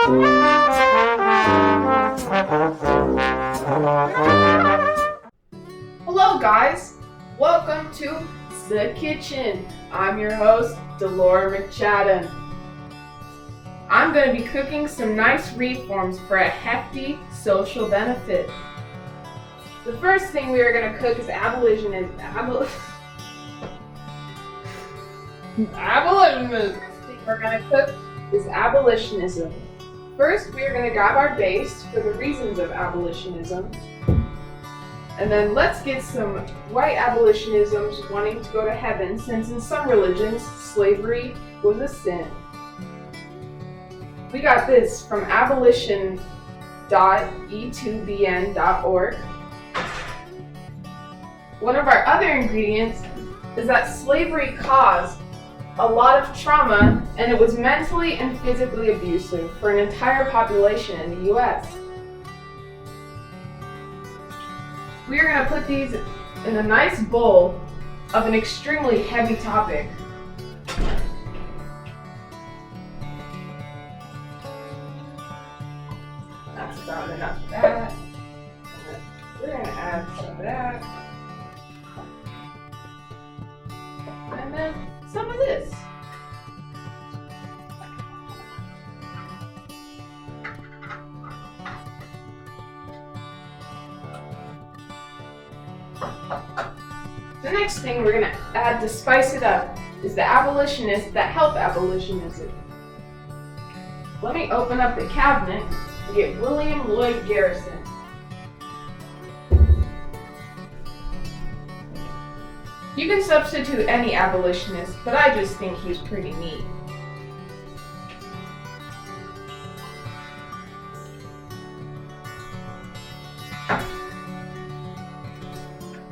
Hello guys, welcome to The Kitchen. I'm your host, Dolores McChadden. I'm going to be cooking some nice reforms for a hefty social benefit. The first thing we are going to cook is abolitionism. We're going to cook is abolitionism. First, we are going to grab our base for the reasons of abolitionism. And then let's get some white abolitionisms wanting to go to heaven, since in some religions, slavery was a sin. We got this from abolition.e2bn.org. One of our other ingredients is that slavery caused a lot of trauma, and it was mentally and physically abusive for an entire population in the US. We are going to put these in a nice bowl of an extremely heavy topic. That's about enough of that. We're going to add some of that. And then some of this. The next thing we're going to add to spice it up is the abolitionists that help abolitionism. Let me open up the cabinet and get William Lloyd Garrison. You can substitute any abolitionist, but I just think he's pretty neat.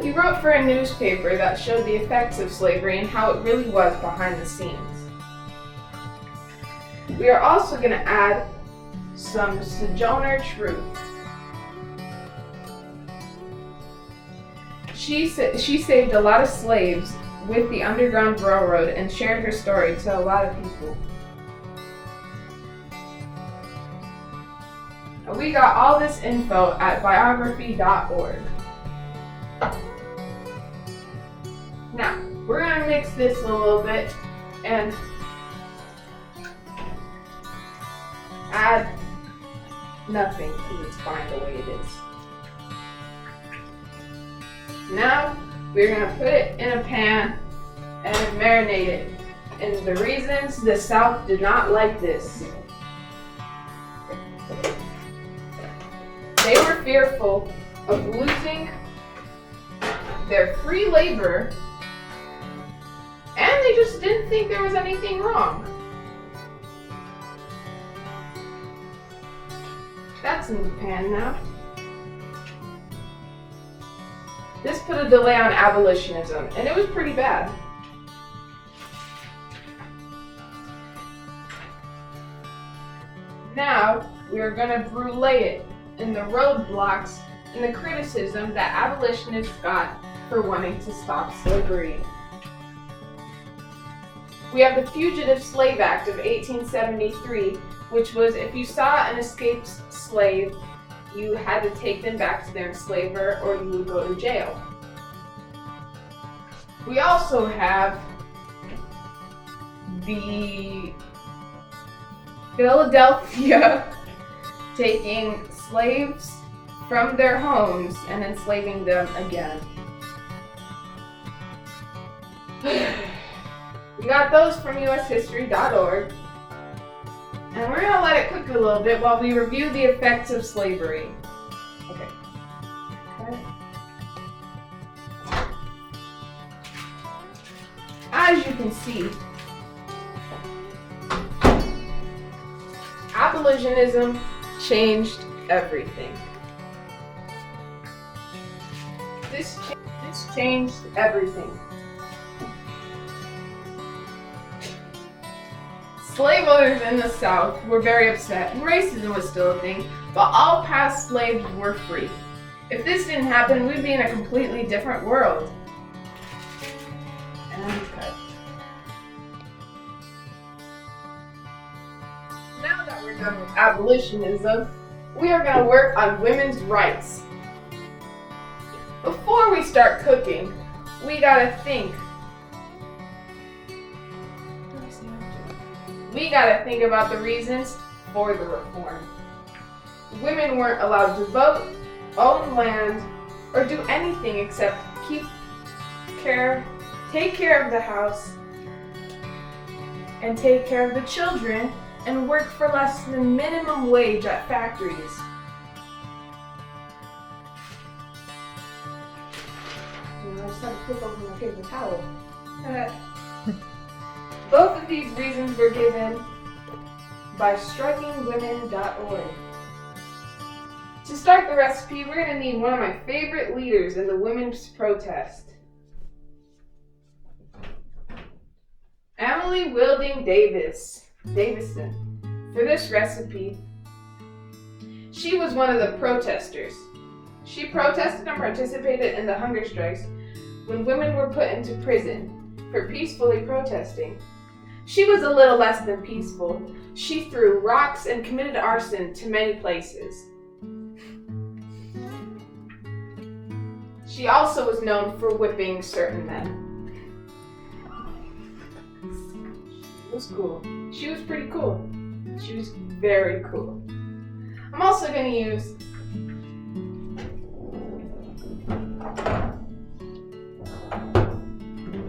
He wrote for a newspaper that showed the effects of slavery and how it really was behind the scenes. We are also going to add some Sojourner Truth. She saved a lot of slaves with the Underground Railroad and shared her story to a lot of people. And we got all this info at biography.org. Now, we're going to mix this a little bit and add nothing because it's fine the way it is. Now, we're going to put it in a pan and marinate it. And the reasons the South did not like this: they were fearful of losing their free labor, and they just didn't think there was anything wrong. That's in the pan now. This put a delay on abolitionism, and it was pretty bad. Now, we are going to brulee it in the roadblocks and the criticism that abolitionists got for wanting to stop slavery. We have the Fugitive Slave Act of 1873, which was if you saw an escaped slave, you had to take them back to their enslaver or you would go to jail. We also have the Philadelphia taking slaves from their homes and enslaving them again. We got those from ushistory.org. And we're going to let it cook a little bit while we review the effects of slavery. Okay. As you can see, abolitionism changed everything. This changed everything. Slave owners in the South were very upset, and racism was still a thing, but all past slaves were free. If this didn't happen, we'd be in a completely different world. And cut. Now that we're done with abolitionism, we are going to work on women's rights. Before we start cooking, we gotta think. We gotta think about the reasons for the reform. Women weren't allowed to vote, own land, or do anything except take care of the house, and take care of the children, and work for less than minimum wage at factories. I just had to flip over my paper towel. Both of these reasons were given by strikingwomen.org. To start the recipe, we're going to need one of my favorite leaders in the women's protest. Emily Wilding Davison. For this recipe, she was one of the protesters. She protested and participated in the hunger strikes when women were put into prison for peacefully protesting. She was a little less than peaceful. She threw rocks and committed arson to many places. She also was known for whipping certain men. She was cool. She was pretty cool. She was very cool. I'm also going to use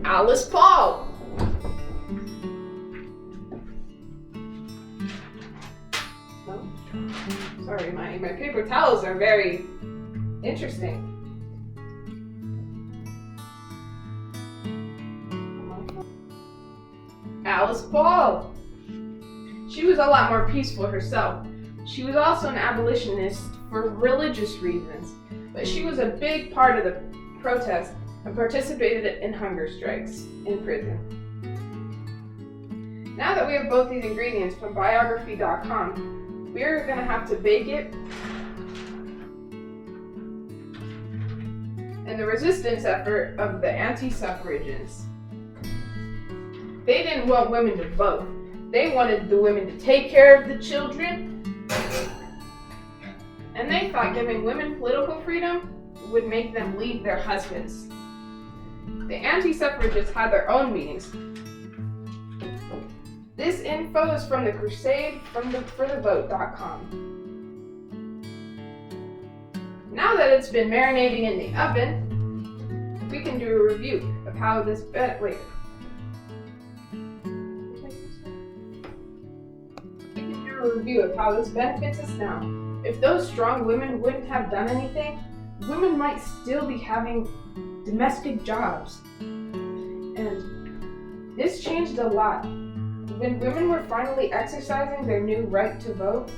Alice Paul. Oh, sorry, my paper towels are very interesting. Alice Paul. She was a lot more peaceful herself. She was also an abolitionist for religious reasons, but she was a big part of the protest and participated in hunger strikes in prison. Now that we have both these ingredients from biography.com, we're going to have to bake it. And the resistance effort of the anti-suffragists. They didn't want women to vote. They wanted the women to take care of the children. And they thought giving women political freedom would make them leave their husbands. The anti-suffragists had their own meetings. This info is from the crusade for the vote.com. Now that it's been marinating in the oven, we can do a review of how this benefits us now. If those strong women wouldn't have done anything, women might still be having domestic jobs. And this changed a lot. When women were finally exercising their new right to vote,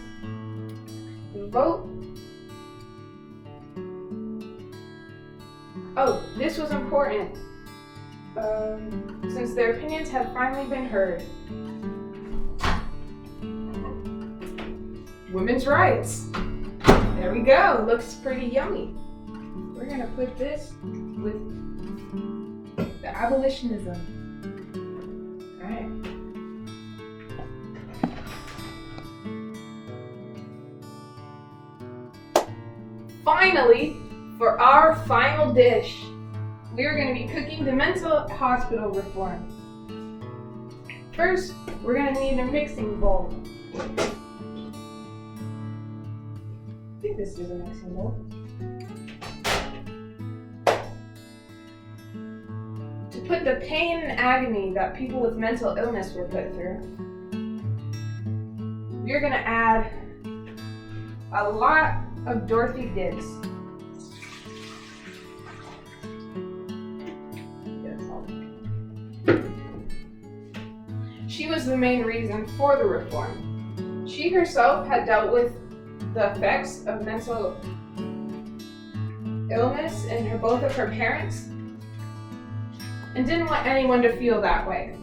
this was important, since their opinions had finally been heard. Women's rights. There we go. Looks pretty yummy. We're going to put this with the abolitionism. All right. Finally, for our final dish, we are going to be cooking the mental hospital reform. First, we're going to need a mixing bowl. I think this is a mixing bowl. To put the pain and agony that people with mental illness were put through, we're going to add a lot of Dorothy Dibs. She was the main reason for the reform. She herself had dealt with the effects of mental illness in both of her parents and didn't want anyone to feel that way.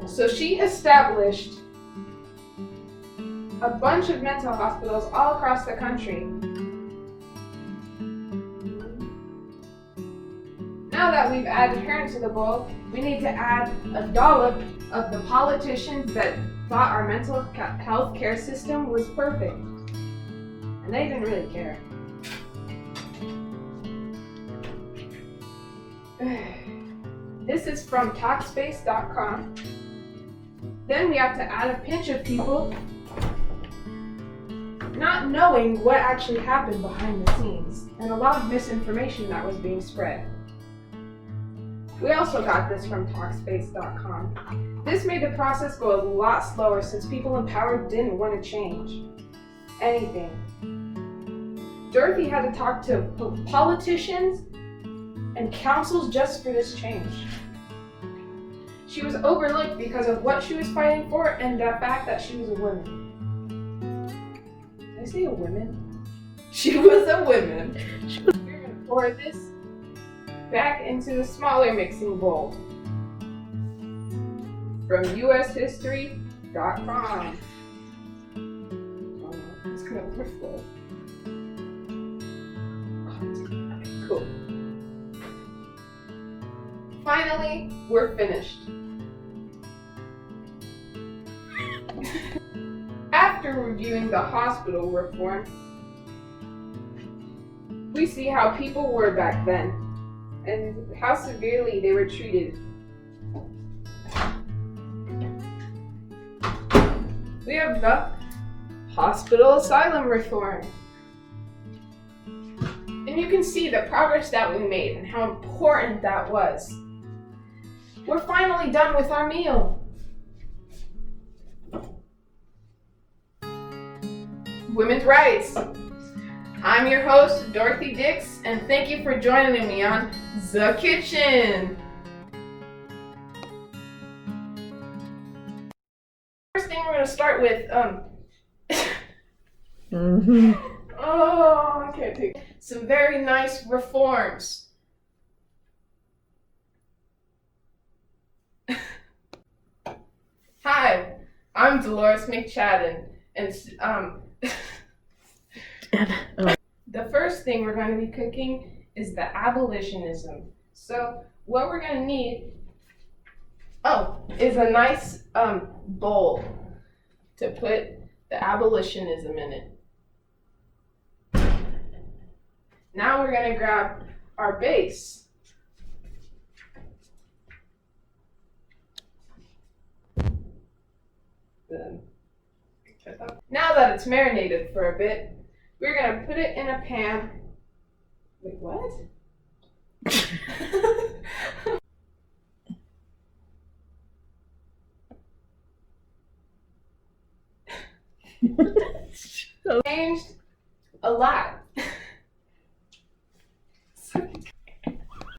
So she established a bunch of mental hospitals all across the country. Now that we've added her into the bowl, we need to add a dollop of the politicians that thought our mental health care system was perfect. And they didn't really care. This is from Talkspace.com. Then we have to add a pinch of people not knowing what actually happened behind the scenes and a lot of misinformation that was being spread. We also got this from Talkspace.com. This made the process go a lot slower since people in power didn't want to change anything. Dorothy had to talk to politicians and councils just for this change. She was overlooked because of what she was fighting for and the fact that she was a woman. Did I say a woman? She was a woman. We're going to pour this back into the smaller mixing bowl from ushistory.com. It's going to overflow. Cool. Finally, we're finished. After reviewing the hospital reform, we see how people were back then and how severely they were treated. We have the hospital asylum reform. And you can see the progress that we made and how important that was. We're finally done with our meal. Women's rights. I'm your host, Dorothy Dix, and thank you for joining me on The Kitchen. First thing we're going to start with, oh, I can't take it. Some very nice reforms. Hi, I'm Dolores McChadden, and the first thing we're going to be cooking is the abolitionism. So what we're going to need, is a nice bowl to put the abolitionism in it. Now we're going to grab our base. Now that it's marinated for a bit, we're going to put it in a pan. Wait, what? Changed a lot.